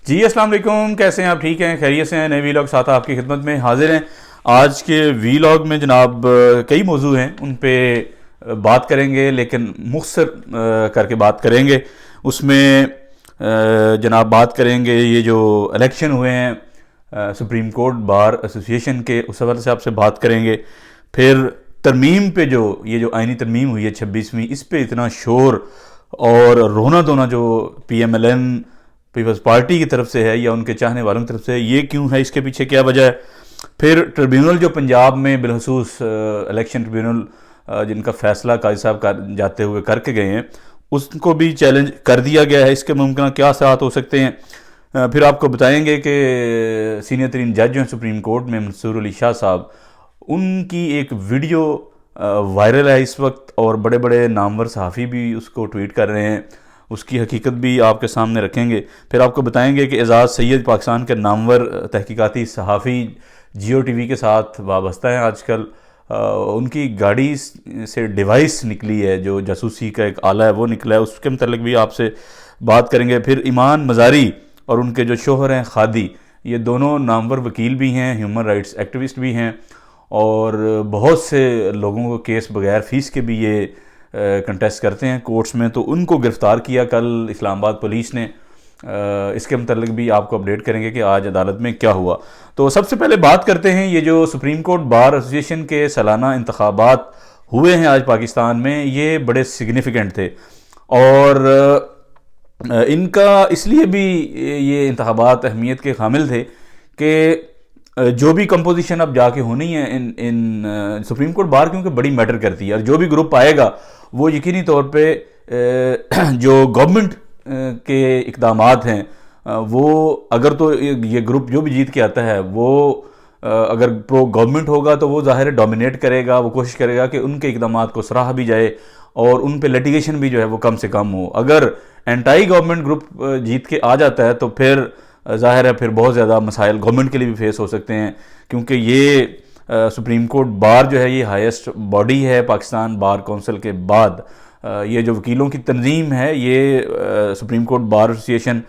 جی السلام علیکم، کیسے ہیں آپ؟ ٹھیک ہیں، خیریت سے ہیں؟ نئے ویلاگ ساتھ آپ کی خدمت میں حاضر ہیں۔ آج کے ویلاگ میں جناب کئی موضوع ہیں، ان پہ بات کریں گے، لیکن مختصر کر کے بات کریں گے۔ اس میں جناب بات کریں گے یہ جو الیکشن ہوئے ہیں سپریم کورٹ بار ایسوسی ایشن کے، اس حوالے سے آپ سے بات کریں گے۔ پھر ترمیم پہ یہ جو آئینی ترمیم ہوئی ہے 26ویں، اس پہ اتنا شور اور رونا دھونا جو P M L N Peoples Party کی طرف سے ہے یا ان کے چاہنے والوں کی طرف سے، یہ کیوں ہے، اس کے پیچھے کیا وجہ ہے۔ پھر ٹریبیونل جو پنجاب میں بالخصوص الیکشن ٹریبیونل جن کا فیصلہ قاضی صاحب جاتے ہوئے کر کے گئے ہیں، اس کو بھی چیلنج کر دیا گیا ہے۔ اس کے ممکنہ کیا اثرات ہو سکتے ہیں۔ پھر آپ کو بتائیں گے کہ سینئر ترین جج جو ہیں سپریم کورٹ میں منصور علی شاہ صاحب، ان کی ایک ویڈیو وائرل ہے اس وقت، اور بڑے بڑے نامور صحافی بھی اس کو ٹویٹ کر رہے ہیں، اس کی حقیقت بھی آپ کے سامنے رکھیں گے۔ پھر آپ کو بتائیں گے کہ اعزاز سید پاکستان کے نامور تحقیقاتی صحافی جیو ٹی وی کے ساتھ وابستہ ہیں آج کل، ان کی گاڑی سے ڈیوائس نکلی ہے جو جاسوسی کا ایک آلہ ہے، وہ نکلا ہے، اس کے متعلق بھی آپ سے بات کریں گے۔ پھر ایمان مزاری اور ان کے جو شوہر ہیں خادی، یہ دونوں نامور وکیل بھی ہیں، ہیومن رائٹس ایکٹیوسٹ بھی ہیں، اور بہت سے لوگوں کو کیس بغیر فیس کے بھی یہ کنٹیسٹ کرتے ہیں کورٹس میں، تو ان کو گرفتار کیا کل اسلام آباد پولیس نے۔ اس کے متعلق بھی آپ کو اپڈیٹ کریں گے کہ آج عدالت میں کیا ہوا۔ تو سب سے پہلے بات کرتے ہیں یہ جو سپریم کورٹ بار ایسوسی ایشن کے سالانہ انتخابات ہوئے ہیں آج پاکستان میں، یہ بڑے سگنیفیکنٹ تھے، اور ان کا اس لیے بھی یہ انتخابات اہمیت کے حامل تھے کہ جو بھی کمپوزیشن اب جا کے ہونی ہے ان سپریم کورٹ بار، کیونکہ بڑی میٹر کرتی ہے، اور جو بھی گروپ آئے گا وہ یقینی طور پہ جو گورنمنٹ کے اقدامات ہیں وہ اگر تو یہ گروپ جو بھی جیت کے آتا ہے وہ اگر پرو گورنمنٹ ہوگا تو وہ ظاہر ڈومینیٹ کرے گا، وہ کوشش کرے گا کہ ان کے اقدامات کو سراہا بھی جائے اور ان پہ لیٹیگیشن بھی جو ہے وہ کم سے کم ہو۔ اگر اینٹائی گورنمنٹ گروپ جیت کے آ جاتا ہے تو پھر ظاہر ہے پھر بہت زیادہ مسائل گورنمنٹ کے لیے بھی فیس ہو سکتے ہیں، کیونکہ یہ سپریم کورٹ بار جو ہے یہ ہائیسٹ باڈی ہے پاکستان بار کونسل کے بعد۔ یہ جو وکیلوں کی تنظیم ہے یہ سپریم کورٹ بار ایسوسی ایشن،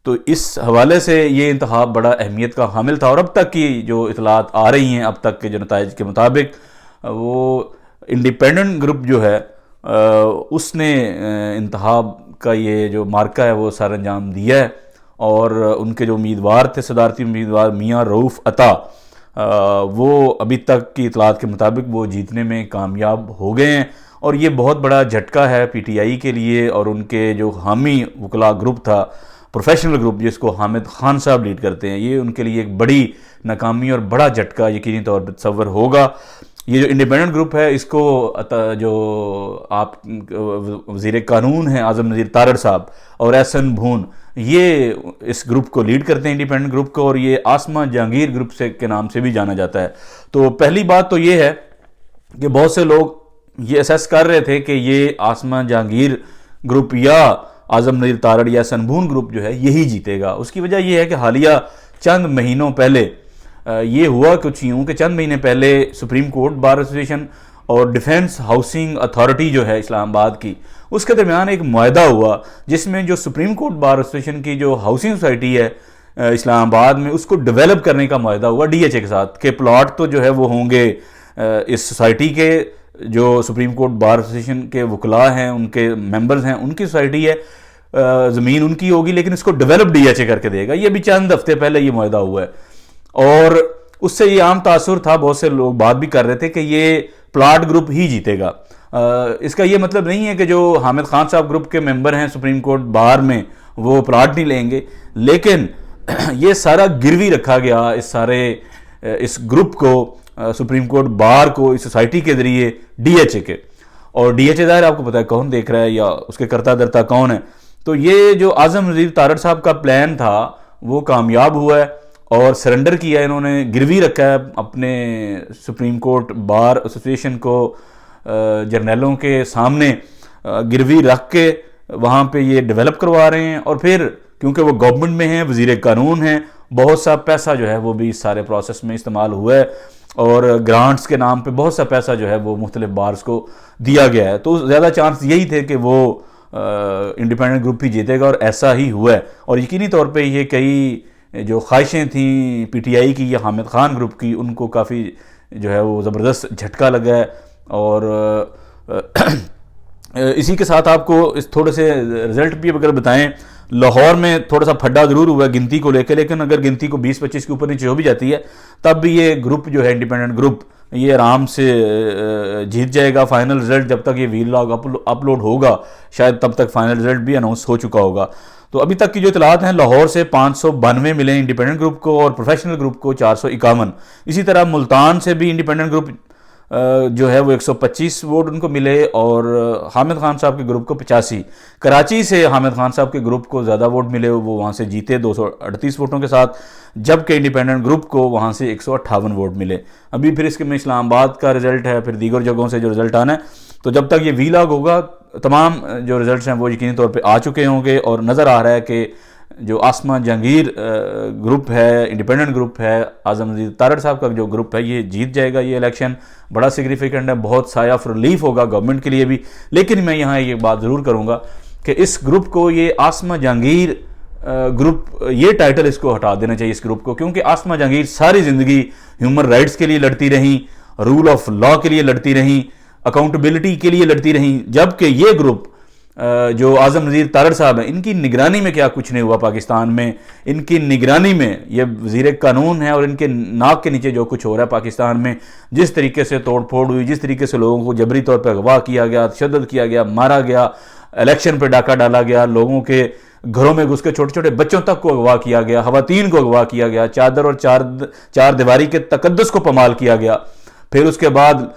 تو اس حوالے سے یہ انتخاب بڑا اہمیت کا حامل تھا، اور اب تک کی جو اطلاعات آ رہی ہیں، اب تک کے جو نتائج کے مطابق، وہ انڈیپینڈنٹ گروپ جو ہے اس نے انتخاب کا یہ جو مارکہ ہے وہ سر انجام دیا ہے، اور ان کے جو امیدوار تھے صدارتی امیدوار میاں رؤوف عطا، وہ ابھی تک کی اطلاعات کے مطابق وہ جیتنے میں کامیاب ہو گئے ہیں، اور یہ بہت بڑا جھٹکا ہے پی ٹی آئی کے لیے، اور ان کے جو حامی وکلاء گروپ تھا، پروفیشنل گروپ جس کو حامد خان صاحب لیڈ کرتے ہیں، یہ ان کے لیے ایک بڑی ناکامی اور بڑا جھٹکا یقینی طور پر تصور ہوگا۔ یہ جو انڈیپینڈنٹ گروپ ہے اس کو جو آپ وزیر قانون ہیں اعظم نذیر تارڑ صاحب اور احسن بھون، یہ اس گروپ کو لیڈ کرتے ہیں انڈیپینڈنٹ گروپ کو، اور یہ آسمہ جہانگیر گروپ کے نام سے بھی جانا جاتا ہے۔ تو پہلی بات تو یہ ہے کہ بہت سے لوگ یہ اسیس کر رہے تھے کہ یہ آسمہ جہانگیر گروپ یا اعظم نذیر تارڑ یا احسن بھون گروپ جو ہے یہی جیتے گا۔ اس کی وجہ یہ ہے کہ حالیہ چند مہینوں پہلے یہ ہوا کچھ یوں کہ چند مہینے پہلے سپریم کورٹ بار ایسوسی ایشن اور ڈیفنس ہاؤسنگ اتھارٹی جو ہے اسلام آباد کی، اس کے درمیان ایک معاہدہ ہوا جس میں جو سپریم کورٹ بار ایسوسی ایشن کی جو ہاؤسنگ سوسائٹی ہے اسلام آباد میں، اس کو ڈیولپ کرنے کا معاہدہ ہوا ڈی ایچ اے کے ساتھ، کہ پلاٹ تو جو ہے وہ ہوں گے اس سوسائٹی کے، جو سپریم کورٹ بار ایسوسی ایشن کے وکلاء ہیں ان کے ممبرز ہیں ان کی سوسائٹی ہے، زمین ان کی ہوگی، لیکن اس کو ڈیولپ ڈی ایچ اے کر کے دے گا۔ یہ بھی چند ہفتے پہلے یہ معاہدہ ہوا ہے، اور اس سے یہ عام تاثر تھا، بہت سے لوگ بات بھی کر رہے تھے کہ یہ پلاٹ گروپ ہی جیتے گا۔ اس کا یہ مطلب نہیں ہے کہ جو حامد خان صاحب گروپ کے ممبر ہیں سپریم کورٹ بار میں وہ پلاٹ نہیں لیں گے، لیکن یہ سارا گروی رکھا گیا اس گروپ کو، سپریم کورٹ بار کو، اس سوسائٹی کے ذریعے ڈی ایچ اے کے، اور ڈی ایچ اے ظاہر آپ کو پتا ہے کون دیکھ رہا ہے یا اس کے کرتا درتا کون ہے۔ تو یہ جو اعظم نذیر تارڑ صاحب کا پلان تھا وہ کامیاب ہوا ہے، اور سرنڈر کیا ہے، انہوں نے گروی رکھا ہے اپنے سپریم کورٹ بار ایسوسی ایشن کو جرنیلوں کے سامنے گروی رکھ کے وہاں پہ یہ ڈیولپ کروا رہے ہیں، اور پھر کیونکہ وہ گورنمنٹ میں ہیں، وزیر قانون ہیں، بہت سا پیسہ جو ہے وہ بھی اس سارے پروسیس میں استعمال ہوا ہے، اور گرانٹس کے نام پہ بہت سا پیسہ جو ہے وہ مختلف بارز کو دیا گیا ہے۔ تو زیادہ چانس یہی تھے کہ وہ انڈیپینڈنٹ گروپ ہی جیتے گا، اور ایسا ہی ہوا ہے. اور یقینی طور پہ یہ کئی جو خواہشیں تھیں پی ٹی آئی کی یا حامد خان گروپ کی، ان کو کافی جو ہے وہ زبردست جھٹکا لگا ہے. اور اسی کے ساتھ آپ کو اس تھوڑے سے رزلٹ بھی اگر بتائیں، لاہور میں تھوڑا سا پھڈا ضرور ہوا ہے گنتی کو لے کے، لیکن اگر گنتی کو 20-25 کے اوپر نیچے ہو بھی جاتی ہے تب بھی یہ گروپ جو ہے انڈیپینڈنٹ گروپ یہ آرام سے جیت جائے گا. فائنل رزلٹ جب تک یہ وی لاگ اپلوڈ ہوگا شاید تب تک فائنل رزلٹ بھی اناؤنس ہو چکا ہوگا. تو ابھی تک کی جو اطلاعات ہیں، لاہور سے 592 ملے انڈیپینڈنٹ گروپ کو اور پروفیشنل گروپ کو 451. اسی طرح ملتان سے بھی انڈیپینڈنٹ گروپ جو ہے وہ 125 ووٹ ان کو ملے اور حامد خان صاحب کے گروپ کو 85. کراچی سے حامد خان صاحب کے گروپ کو زیادہ ووٹ ملے، وہ وہاں سے جیتے 238 ووٹوں کے ساتھ، جبکہ انڈیپینڈنٹ گروپ کو وہاں سے 158 ووٹ ملے. ابھی پھر اس کے میں اسلام آباد کا رزلٹ ہے، پھر دیگر جگہوں سے جو رزلٹ آنا ہے. تو جب تک یہ وی لاگ ہوگا تمام جو رزلٹس ہیں وہ یقینی طور پہ آ چکے ہوں گے، اور نظر آ رہا ہے کہ جو آسمہ جہانگیر گروپ ہے، انڈیپینڈنٹ گروپ ہے، اعظم نذیر تارڑ صاحب کا جو گروپ ہے، یہ جیت جائے گا. یہ الیکشن بڑا سگنیفیکنٹ ہے، بہت سایہ آف ریلیف ہوگا گورنمنٹ کے لیے بھی. لیکن میں یہاں یہ بات ضرور کروں گا کہ اس گروپ کو، یہ آسمہ جہانگیر گروپ، یہ ٹائٹل اس کو ہٹا دینا چاہیے اس گروپ کو، کیونکہ آسمہ جہانگیر ساری زندگی ہیومن رائٹس کے لیے لڑتی رہیں، رول آف لا کے لیے لڑتی رہیں، اکاؤنٹیبلٹی کے لیے لڑتی رہیں، جبکہ یہ گروپ جو اعظم نذیر تارڑ صاحب ہیں، ان کی نگرانی میں کیا کچھ نہیں ہوا پاکستان میں. ان کی نگرانی میں یہ وزیر قانون ہے، اور ان کے ناک کے نیچے جو کچھ ہو رہا ہے پاکستان میں، جس طریقے سے توڑ پھوڑ ہوئی، جس طریقے سے لوگوں کو جبری طور پہ اغوا کیا گیا، تشدد کیا گیا، مارا گیا، الیکشن پہ ڈاکہ ڈالا گیا، لوگوں کے گھروں میں گھس کے چھوٹے چھوٹے بچوں تک کو اغوا کیا گیا، خواتین کو اغوا کیا گیا، چادر اور چار دیواری کے تقدس کو پامال کیا گیا، پھر اس کے بعد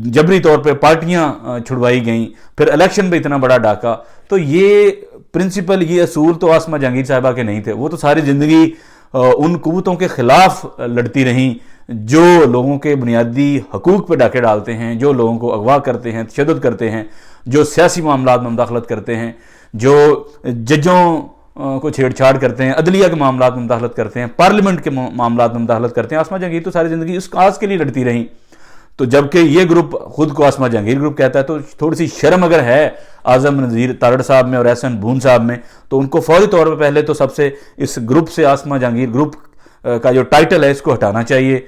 جبری طور پہ پارٹیاں چھڑوائی گئیں، پھر الیکشن پہ اتنا بڑا ڈاکہ. تو یہ پرنسپل، یہ اصول تو آسمہ جہانگیر صاحبہ کے نہیں تھے. وہ تو ساری زندگی ان قوتوں کے خلاف لڑتی رہیں جو لوگوں کے بنیادی حقوق پہ ڈاکے ڈالتے ہیں، جو لوگوں کو اغوا کرتے ہیں، تشدد کرتے ہیں، جو سیاسی معاملات میں مداخلت کرتے ہیں، جو ججوں کو چھیڑ چھاڑ کرتے ہیں، عدلیہ کے معاملات میں مداخلت کرتے ہیں، پارلیمنٹ کے معاملات میں مداخلت کرتے ہیں. آسمہ جہانگیر تو ساری زندگی اس کاز کے لیے لڑتی رہیں. تو جبکہ یہ گروپ خود کو آسمہ جہانگیر گروپ کہتا ہے، تو تھوڑی سی شرم اگر ہے اعظم نذیر تارڑ صاحب میں اور احسن بھون صاحب میں، تو ان کو فوری طور پہ پہلے تو سب سے اس گروپ سے آسمہ جہانگیر گروپ کا جو ٹائٹل ہے اس کو ہٹانا چاہیے.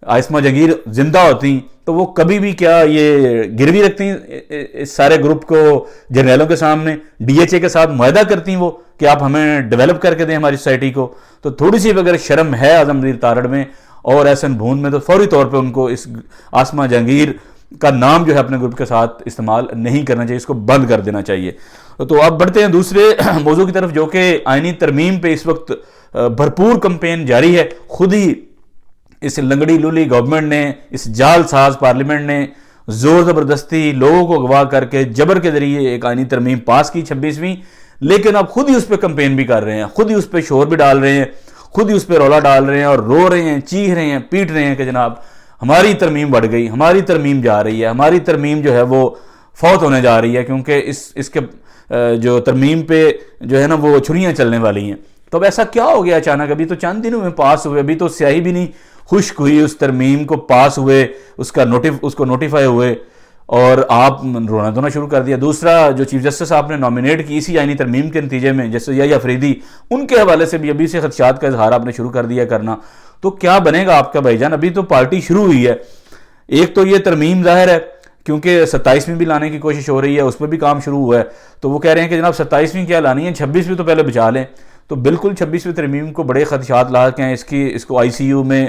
آسمہ جہانگیر زندہ ہوتی تو وہ کبھی بھی کیا یہ گروی رکھتی اس سارے گروپ کو جرنیلوں کے سامنے، ڈی ایچ اے کے ساتھ معاہدہ کرتی وہ کہ آپ ہمیں ڈیولپ کر کے دیں ہماری سوسائٹی کو. تو تھوڑی سی اگر شرم ہے اعظم نذیر تارڑ میں اور احسن بھون میں، تو فوری طور پہ ان کو اس آسمہ جہانگیر کا نام جو ہے اپنے گروپ کے ساتھ استعمال نہیں کرنا چاہیے، اس کو بند کر دینا چاہیے. تو اب بڑھتے ہیں دوسرے موضوع کی طرف، جو کہ آئینی ترمیم پہ اس وقت بھرپور کمپین جاری ہے. خود ہی اس لنگڑی لولی گورنمنٹ نے، اس جال ساز پارلیمنٹ نے زور زبردستی لوگوں کو اغوا کر کے جبر کے ذریعے ایک آئینی ترمیم پاس کی 26ویں، لیکن اب خود ہی اس پہ کمپین بھی کر رہے ہیں، خود ہی اس پہ شور بھی ڈال رہے ہیں، خود ہی اس پہ رولا ڈال رہے ہیں اور رو رہے ہیں، چیخ رہے ہیں، پیٹ رہے ہیں کہ جناب ہماری ترمیم بڑھ گئی، ہماری ترمیم جا رہی ہے، ہماری ترمیم جو ہے وہ فوت ہونے جا رہی ہے، کیونکہ اس کے جو ترمیم پہ جو ہے نا وہ چھریاں چلنے والی ہیں. تو اب ایسا کیا ہو گیا اچانک؟ ابھی تو چند دنوں میں پاس ہوئے، ابھی تو سیاہی بھی نہیں خشک ہوئی اس ترمیم کو پاس ہوئے، اس کو نوٹیفائی ہوئے، اور آپ رونا دھونا شروع کر دیا. دوسرا جو چیف جسٹس آپ نے نامینیٹ کی اسی آئینی ترمیم کے نتیجے میں، جیسے یحییٰ فریدی، ان کے حوالے سے بھی ابھی سے خدشات کا اظہار آپ نے شروع کر دیا کرنا. تو کیا بنے گا آپ کا بھائی جان؟ ابھی تو پارٹی شروع ہوئی ہے. ایک تو یہ ترمیم ظاہر ہے کیونکہ 27ویں بھی لانے کی کوشش ہو رہی ہے، اس پہ بھی کام شروع ہوا ہے. تو وہ کہہ رہے ہیں کہ جناب 27ویں کیا لانی ہے، 26ویں تو پہلے بچا لیں. تو بالکل 26ویں ترمیم کو بڑے خدشات لاحق ہیں. اس کو ICU میں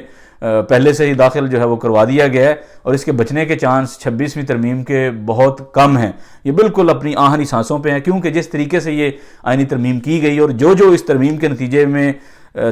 پہلے سے ہی داخل جو ہے وہ کروا دیا گیا ہے، اور اس کے بچنے کے چانس 26ویں ترمیم کے بہت کم ہیں. یہ بالکل اپنی آہنی سانسوں پہ ہیں، کیونکہ جس طریقے سے یہ آئینی ترمیم کی گئی اور جو اس ترمیم کے نتیجے میں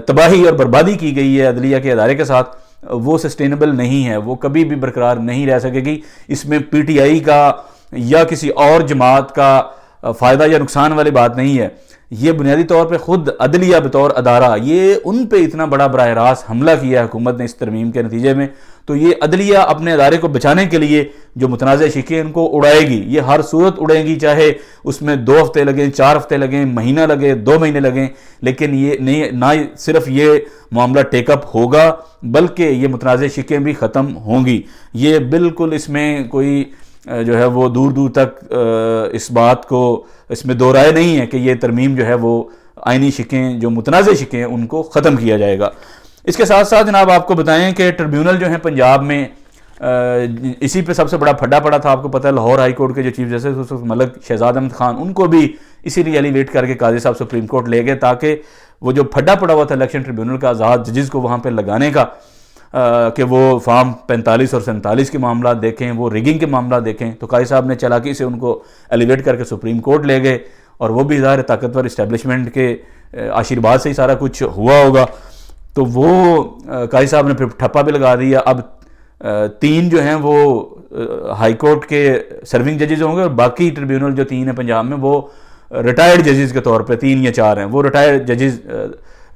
تباہی اور بربادی کی گئی ہے عدلیہ کے ادارے کے ساتھ، وہ سسٹینیبل نہیں ہے، وہ کبھی بھی برقرار نہیں رہ سکے گی. اس میں PTI کا یا کسی اور جماعت کا فائدہ یا نقصان والی بات نہیں ہے. یہ بنیادی طور پہ خود عدلیہ بطور ادارہ، یہ ان پہ اتنا بڑا براہ راست حملہ کیا ہے حکومت نے اس ترمیم کے نتیجے میں. تو یہ عدلیہ اپنے ادارے کو بچانے کے لیے جو متنازع شقیں ان کو اڑائے گی، یہ ہر صورت اڑیں گی، چاہے اس میں 2 ہفتے لگیں، 4 ہفتے لگیں، مہینہ لگے، 2 مہینے لگیں. لیکن یہ نہیں، نہ صرف یہ معاملہ ٹیک اپ ہوگا بلکہ یہ متنازع شقیں بھی ختم ہوں گی. یہ بالکل اس میں کوئی جو ہے وہ دور دور تک اس بات کو اس میں دو رائے نہیں ہے کہ یہ ترمیم جو ہے وہ آئینی شکیں جو متنازع شکیں ہیں ان کو ختم کیا جائے گا۔ اس کے ساتھ ساتھ جناب آپ کو بتائیں کہ ٹریبیونل جو ہیں پنجاب میں اسی پہ سب سے بڑا پھڈا پڑا تھا۔ آپ کو پتہ ہے لاہور ہائی کورٹ کے جو چیف جسٹس ملک شہزاد احمد خان، ان کو بھی اسی لیے ایلیویٹ کر کے قاضی صاحب سپریم کورٹ لے گئے تاکہ وہ جو پھڈا پڑا ہوا تھا الیکشن ٹریبیونل کا آزاد ججز کو وہاں پہ لگانے کا کہ وہ فارم 45 اور 47 کے معاملات دیکھیں، وہ ریگنگ کے معاملات دیکھیں، تو قاضی صاحب نے چالاکی سے ان کو ایلیویٹ کر کے سپریم کورٹ لے گئے، اور وہ بھی ظاہر طاقتور اسٹیبلشمنٹ کے آشیرواد سے ہی سارا کچھ ہوا ہوگا۔ تو وہ قاضی صاحب نے پھر ٹھپا بھی لگا دیا۔ اب 3 جو ہیں وہ ہائی کورٹ کے سرونگ ججز ہوں گے، اور باقی ٹریبیونل جو 3 ہیں پنجاب میں وہ ریٹائرڈ ججز کے طور پہ 3 یا 4 ہیں، وہ ریٹائرڈ ججز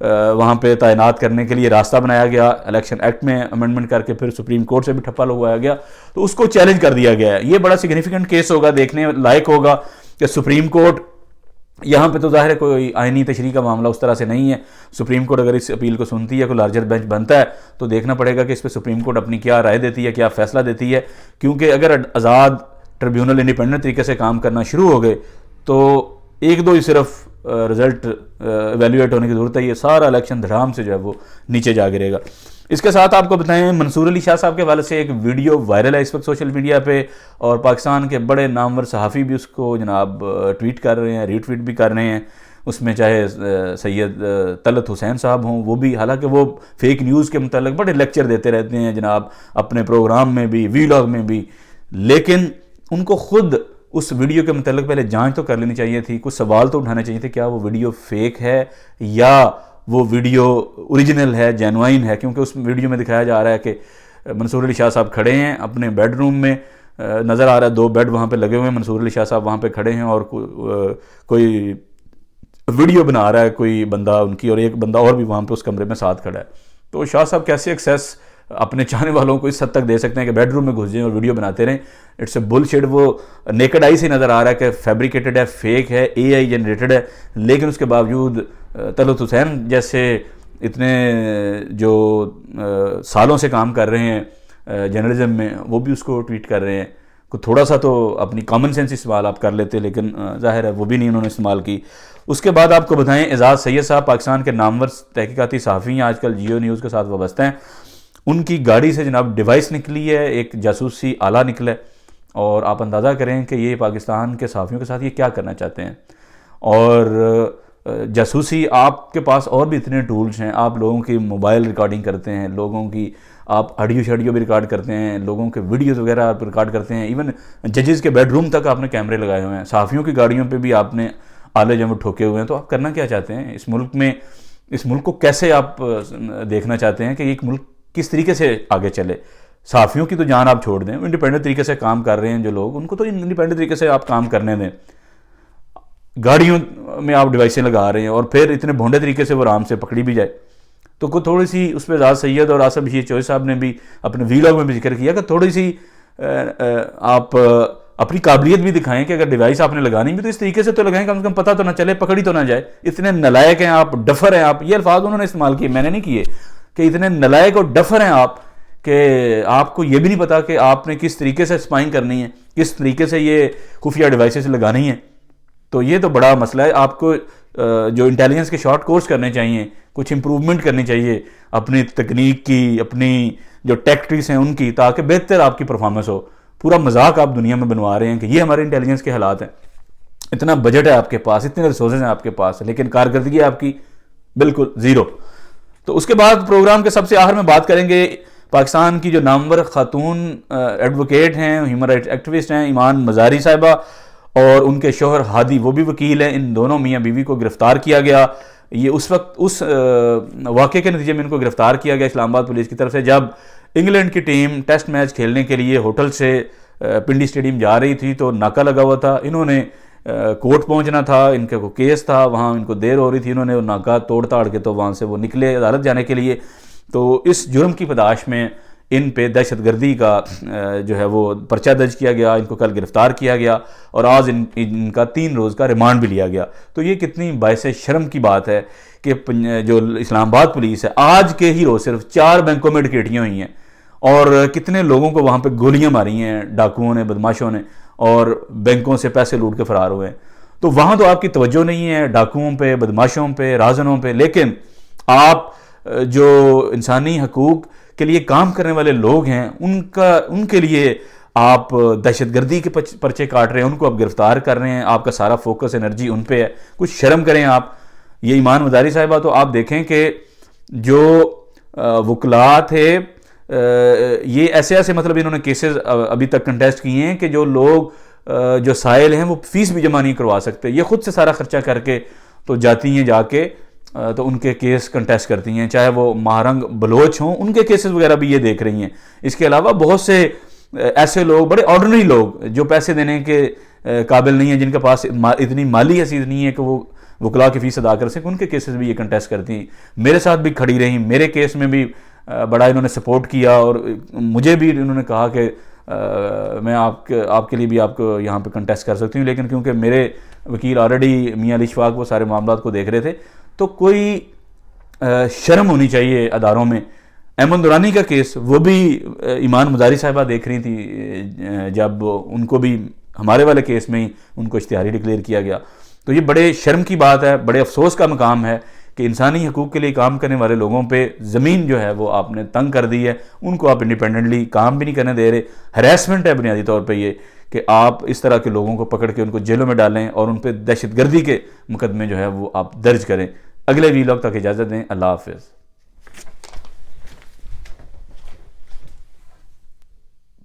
وہاں پہ تعینات کرنے کے لیے راستہ بنایا گیا، الیکشن ایکٹ میں امینڈمنٹ کر کے پھر سپریم کورٹ سے بھی ٹھپا لگوایا گیا، تو اس کو چیلنج کر دیا گیا ہے۔ یہ بڑا سگنیفیکنٹ کیس ہوگا، دیکھنے لائق ہوگا کہ سپریم کورٹ یہاں پہ تو ظاہر ہے کوئی آئینی تشریح کا معاملہ اس طرح سے نہیں ہے، سپریم کورٹ اگر اس اپیل کو سنتی ہے، کوئی لارجر بینچ بنتا ہے تو دیکھنا پڑے گا کہ اس پہ سپریم کورٹ اپنی کیا رائے دیتی ہے، کیا فیصلہ دیتی ہے، کیونکہ اگر آزاد ٹریبیونل انڈیپینڈنٹ طریقے سے کام کرنا شروع ہو گئے تو 1-2 ہی صرف رزلٹ ایویلیویٹ ہونے کی ضرورت ہے، یہ سارا الیکشن دھڑام سے جو ہے وہ نیچے جا گرے گا۔ اس کے ساتھ آپ کو بتائیں منصور علی شاہ صاحب کے حوالے سے ایک ویڈیو وائرل ہے اس وقت سوشل میڈیا پہ، اور پاکستان کے بڑے نامور صحافی بھی اس کو جناب ٹویٹ کر رہے ہیں، ری ٹویٹ بھی کر رہے ہیں، اس میں چاہے سید طلعت حسین صاحب ہوں، وہ بھی حالانکہ وہ فیک نیوز کے متعلق بڑے لیکچر دیتے رہتے ہیں جناب اپنے پروگرام میں بھی، وی لاگ میں بھی، لیکن ان کو خود اس ویڈیو کے متعلق پہلے جانچ تو کر لینی چاہیے تھی، کچھ سوال تو اٹھانے چاہیے تھے، کیا وہ ویڈیو فیک ہے یا وہ ویڈیو اوریجنل ہے، جینوائن ہے، کیونکہ اس ویڈیو میں دکھایا جا رہا ہے کہ منصور علی شاہ صاحب کھڑے ہیں اپنے بیڈ روم میں، نظر آ رہا ہے 2 بیڈ وہاں پہ لگے ہوئے ہیں، منصور علی شاہ صاحب وہاں پہ کھڑے ہیں اور کوئی ویڈیو بنا رہا ہے کوئی بندہ ان کی، اور ایک بندہ اور بھی وہاں پہ اس کمرے میں ساتھ کھڑا ہے۔ تو شاہ صاحب کیسے ایکسیس اپنے چاہنے والوں کو اس حد تک دے سکتے ہیں کہ بیڈ روم میں گھس جائیں اور ویڈیو بناتے رہیں؟ It's a bullshit. وہ نیکڈ آئی سے نظر آ رہا ہے کہ فیبریکیٹڈ ہے، فیک ہے، اے آئی جنریٹڈ ہے، لیکن اس کے باوجود طلعت حسین جیسے اتنے جو سالوں سے کام کر رہے ہیں جرنلزم میں، وہ بھی اس کو ٹویٹ کر رہے ہیں۔ کو تھوڑا سا تو اپنی کامن سینس استعمال آپ کر لیتے، لیکن ظاہر ہے وہ بھی نہیں انہوں نے استعمال کی۔ اس کے بعد آپ کو بتائیں اعزاز سید صاحب پاکستان کے نامور تحقیقاتی صحافی ہیں، آج کل جیو نیوز کے ساتھ وابستہ ہیں، ان کی گاڑی سے جناب ڈیوائس نکلی ہے، ایک جاسوسی آلہ نکلا ہے، اور آپ اندازہ کریں کہ یہ پاکستان کے صحافیوں کے ساتھ یہ کیا کرنا چاہتے ہیں۔ اور جاسوسی آپ کے پاس اور بھی اتنے ٹولز ہیں، آپ لوگوں کی موبائل ریکارڈنگ کرتے ہیں، لوگوں کی آپ آڈیو شیڈیو بھی ریکارڈ کرتے ہیں، لوگوں کے ویڈیوز وغیرہ آپ ریکارڈ کرتے ہیں، ایون ججز کے بیڈ روم تک آپ نے کیمرے لگائے ہوئے ہیں، صحافیوں کی گاڑیوں پہ بھی آپ نے آلے جو ٹھوکے ہوئے ہیں۔ تو آپ کرنا کیا چاہتے ہیں اس ملک میں؟ اس ملک کو کیسے آپ دیکھنا چاہتے ہیں کہ ایک ملک کس طریقے سے آگے چلے؟ صحافیوں کی تو جان آپ چھوڑ دیں، انڈیپینڈنٹ طریقے سے کام کر رہے ہیں جو لوگ، ان کو تو انڈیپینڈنٹ طریقے سے آپ کام کرنے دیں۔ گاڑیوں میں آپ ڈیوائسیں لگا رہے ہیں اور پھر اتنے بھونڈے طریقے سے وہ آرام سے پکڑی بھی جائے، تو کوئی تھوڑی سی اس پہ اعزاز سید اور آصف بشیر چوہدری صاحب نے بھی اپنے وی لاگ میں بھی ذکر کیا کہ تھوڑی سی آپ اپنی قابلیت بھی دکھائیں کہ اگر ڈیوائس آپ نے لگانی بھی تو اس طریقے سے تو لگائیں کم سے کم پتہ تو نہ چلے، پکڑی تو نہ جائے۔ اتنے نلائق ہیں آپ، ڈفر ہیں آپ، یہ الفاظ انہوں نے استعمال کیے، میں نے نہیں کیے، کہ اتنے نلائق اور ڈفر ہیں آپ کہ آپ کو یہ بھی نہیں پتا کہ آپ نے کس طریقے سے اسپائنگ کرنی ہے، کس طریقے سے یہ خفیہ ڈیوائسز لگانی ہیں۔ تو یہ تو بڑا مسئلہ ہے۔ آپ کو جو انٹیلیجنس کے شارٹ کورس کرنے چاہیے، کچھ امپروومنٹ کرنی چاہیے اپنی تکنیک کی، اپنی جو ٹیکٹکس ہیں ان کی، تاکہ بہتر آپ کی پرفارمنس ہو۔ پورا مذاق آپ دنیا میں بنوا رہے ہیں کہ یہ ہمارے انٹیلیجنس کے حالات ہیں، اتنا بجٹ ہے آپ کے پاس، اتنے ریسورسز ہیں آپ کے پاس، لیکن کارکردگی آپ کی بالکل زیرو۔ تو اس کے بعد پروگرام کے سب سے آخر میں بات کریں گے پاکستان کی جو نامور خاتون ایڈوکیٹ ہیں، ہیومن رائٹ ایکٹیوسٹ ہیں، ایمان مزاری صاحبہ، اور ان کے شوہر ہادی وہ بھی وکیل ہیں۔ ان دونوں میاں بیوی کو گرفتار کیا گیا۔ یہ اس وقت اس واقعے کے نتیجے میں ان کو گرفتار کیا گیا اسلام آباد پولیس کی طرف سے، جب انگلینڈ کی ٹیم ٹیسٹ میچ کھیلنے کے لیے ہوٹل سے پنڈی اسٹیڈیم جا رہی تھی، تو ناکہ لگا ہوا تھا، انہوں نے کورٹ پہنچنا تھا، ان کا کوئی کیس تھا، وہاں ان کو دیر ہو رہی تھی، انہوں نے ناکہ توڑ تاڑ کے تو وہاں سے وہ نکلے عدالت جانے کے لیے۔ تو اس جرم کی پاداش میں ان پہ دہشت گردی کا جو ہے وہ پرچہ درج کیا گیا، ان کو کل گرفتار کیا گیا اور آج ان کا 3 روز کا ریمانڈ بھی لیا گیا۔ تو یہ کتنی باعث شرم کی بات ہے کہ جو اسلام آباد پولیس ہے، آج کے ہی روز صرف 4 بینکوں میں ڈکیٹیاں ہوئی ہیں، اور کتنے لوگوں کو وہاں پہ گولیاں ماری ہیں ڈاکوؤں نے، بدماشوں نے، اور بینکوں سے پیسے لوٹ کے فرار ہوئے ہیں. تو وہاں تو آپ کی توجہ نہیں ہے ڈاکوؤں پہ، بدماشوں پہ، رازنوں پہ، لیکن آپ جو انسانی حقوق کے لیے کام کرنے والے لوگ ہیں ان کے لیے آپ دہشت گردی کے پرچے کاٹ رہے ہیں، ان کو آپ گرفتار کر رہے ہیں، آپ کا سارا فوکس انرجی ان پہ ہے. کچھ شرم کریں آپ. یہ ایمان مداری صاحبہ، تو آپ دیکھیں کہ جو وکلاء تھے یہ ایسے مطلب انہوں نے کیسز ابھی تک کنٹیسٹ کیے ہیں کہ جو لوگ جو سائل ہیں وہ فیس بھی جمع نہیں کروا سکتے، یہ خود سے سارا خرچہ کر کے تو جاتی ہیں جا کے تو ان کے کیس کنٹیسٹ کرتی ہیں، چاہے وہ مہرنگ بلوچ ہوں، ان کے کیسز وغیرہ بھی یہ دیکھ رہی ہیں. اس کے علاوہ بہت سے ایسے لوگ، بڑے آرڈنری لوگ جو پیسے دینے کے قابل نہیں ہیں، جن کے پاس اتنی مالی حیثیت نہیں ہے کہ وہ وکلاء کی فیس ادا کر سکیں، ان کے کیسز بھی یہ کنٹیسٹ کرتی ہیں. میرے ساتھ بھی کھڑی رہیں، میرے کیس میں بھی بڑا انہوں نے سپورٹ کیا، اور مجھے بھی انہوں نے کہا کہ میں آپ کے لیے بھی آپ کو یہاں پہ کنٹیسٹ کر سکتی ہوں، لیکن کیونکہ میرے وکیل آلریڈی میاں علی شفاق وہ سارے معاملات کو دیکھ رہے تھے، تو کوئی شرم ہونی چاہیے اداروں میں. ایمن درانی کا کیس وہ بھی ایمان مداری صاحبہ دیکھ رہی تھی جب ان کو بھی ہمارے والے کیس میں ہی ان کو اشتہاری ڈکلیئر کیا گیا. تو یہ بڑے شرم کی بات ہے، بڑے افسوس کا مقام ہے کہ انسانی حقوق کے لیے کام کرنے والے لوگوں پہ زمین جو ہے وہ آپ نے تنگ کر دی ہے، ان کو آپ انڈیپینڈنٹلی کام بھی نہیں کرنے دے رہے. ہراسمنٹ ہے بنیادی طور پہ یہ کہ آپ اس طرح کے لوگوں کو پکڑ کے ان کو جیلوں میں ڈالیں اور ان پہ دہشت گردی کے مقدمے جو ہے وہ آپ درج کریں. اگلے ویلاگ تک اجازت دیں. اللہ حافظ.